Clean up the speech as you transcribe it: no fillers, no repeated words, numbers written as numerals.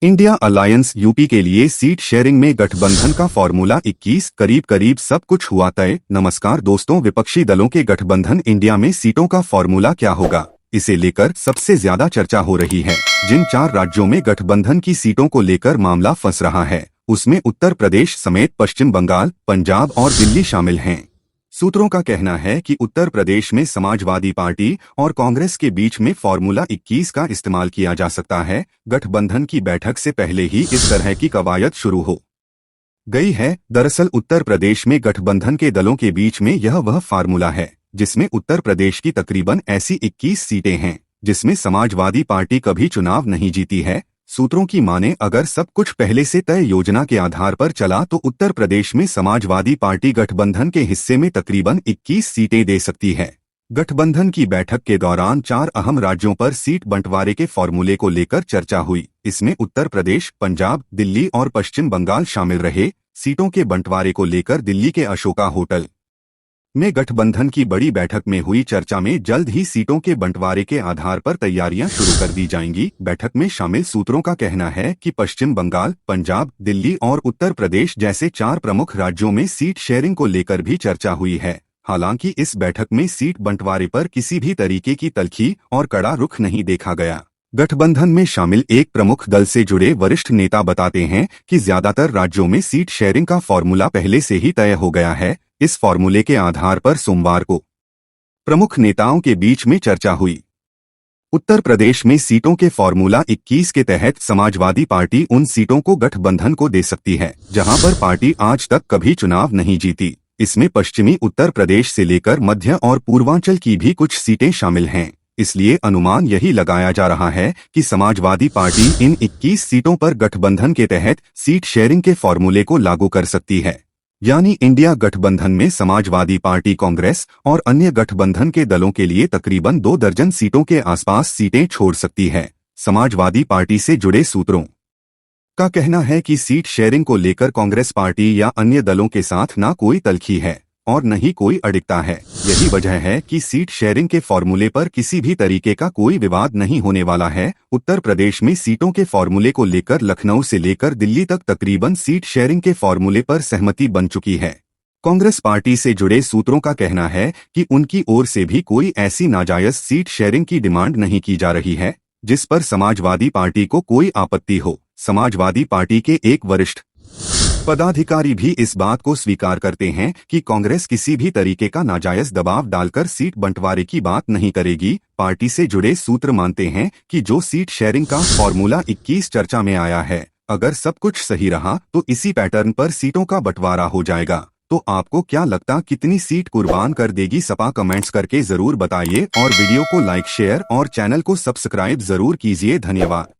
India alliance UP के लिए seat sharing में गठबंधन का फॉर्मूला 21 करीब सब कुछ हुआ तय। नमस्कार दोस्तों, विपक्षी दलों के गठबंधन इंडिया में सीटों का फॉर्मूला क्या होगा, इसे लेकर सबसे ज्यादा चर्चा हो रही है। जिन 4 राज्यों में गठबंधन की सीटों को लेकर मामला फंस रहा है, उसमें उत्तर प्रदेश समेत पश्चिम बंगाल, पंजाब और दिल्ली शामिल हैं। सूत्रों का कहना है कि उत्तर प्रदेश में समाजवादी पार्टी और कांग्रेस के बीच में फॉर्मूला 21 का इस्तेमाल किया जा सकता है। गठबंधन की बैठक से पहले ही इस तरह की कवायद शुरू हो गई है। दरअसल उत्तर प्रदेश में गठबंधन के दलों के बीच में यह वह फार्मूला है जिसमें उत्तर प्रदेश की तकरीबन ऐसी 21 सीटें हैं जिसमें समाजवादी पार्टी कभी चुनाव नहीं जीती है। सूत्रों की माने, अगर सब कुछ पहले से तय योजना के आधार पर चला तो उत्तर प्रदेश में समाजवादी पार्टी गठबंधन के हिस्से में तकरीबन 21 सीटें दे सकती है। गठबंधन की बैठक के दौरान 4 अहम राज्यों पर सीट बंटवारे के फॉर्मूले को लेकर चर्चा हुई। इसमें उत्तर प्रदेश, पंजाब, दिल्ली और पश्चिम बंगाल शामिल रहे। सीटों के बंटवारे को लेकर दिल्ली के अशोका होटल में गठबंधन की बड़ी बैठक में हुई चर्चा में जल्द ही सीटों के बंटवारे के आधार पर तैयारियां शुरू कर दी जाएंगी। बैठक में शामिल सूत्रों का कहना है कि पश्चिम बंगाल, पंजाब, दिल्ली और उत्तर प्रदेश जैसे 4 प्रमुख राज्यों में सीट शेयरिंग को लेकर भी चर्चा हुई है। हालांकि इस बैठक में सीट बंटवारे पर किसी भी तरीके की तल्खी और कड़ा रुख नहीं देखा गया। गठबंधन में शामिल एक प्रमुख दल से जुड़े वरिष्ठ नेता बताते हैं कि ज्यादातर राज्यों में सीट शेयरिंग का फॉर्मूला पहले से ही तय हो गया है। इस फॉर्मूले के आधार पर सोमवार को प्रमुख नेताओं के बीच में चर्चा हुई। उत्तर प्रदेश में सीटों के फॉर्मूला 21 के तहत समाजवादी पार्टी उन सीटों को गठबंधन को दे सकती है जहां पर पार्टी आज तक कभी चुनाव नहीं जीती। इसमें पश्चिमी उत्तर प्रदेश से लेकर मध्य और पूर्वांचल की भी कुछ सीटें शामिल हैं। इसलिए अनुमान यही लगाया जा रहा है कि समाजवादी पार्टी इन 21 सीटों पर गठबंधन के तहत सीट शेयरिंग के फॉर्मूले को लागू कर सकती है। यानी इंडिया गठबंधन में समाजवादी पार्टी, कांग्रेस और अन्य गठबंधन के दलों के लिए तकरीबन 2 दर्जन सीटों के आसपास सीटें छोड़ सकती है। समाजवादी पार्टी से जुड़े सूत्रों का कहना है कि सीट शेयरिंग को लेकर कांग्रेस पार्टी या अन्य दलों के साथ न कोई तल्खी है और न ही कोई अड़िगता है। यही वजह है कि सीट शेयरिंग के फॉर्मूले पर किसी भी तरीके का कोई विवाद नहीं होने वाला है। उत्तर प्रदेश में सीटों के फॉर्मूले को लेकर लखनऊ से लेकर दिल्ली तक तकरीबन सीट शेयरिंग के फॉर्मूले पर सहमति बन चुकी है। कांग्रेस पार्टी से जुड़े सूत्रों का कहना है कि उनकी ओर से भी कोई ऐसी नाजायज सीट शेयरिंग की डिमांड नहीं की जा रही है जिस पर समाजवादी पार्टी को कोई आपत्ति हो। समाजवादी पार्टी के एक वरिष्ठ पदाधिकारी भी इस बात को स्वीकार करते हैं कि कांग्रेस किसी भी तरीके का नाजायज दबाव डालकर सीट बंटवारे की बात नहीं करेगी। पार्टी से जुड़े सूत्र मानते हैं कि जो सीट शेयरिंग का फॉर्मूला 21 चर्चा में आया है, अगर सब कुछ सही रहा तो इसी पैटर्न पर सीटों का बंटवारा हो जाएगा। तो आपको क्या लगता, कितनी सीट कुर्बान कर देगी सपा? कमेंट्स करके जरूर बताइए और वीडियो को लाइक, शेयर और चैनल को सब्सक्राइब जरूर कीजिए। धन्यवाद।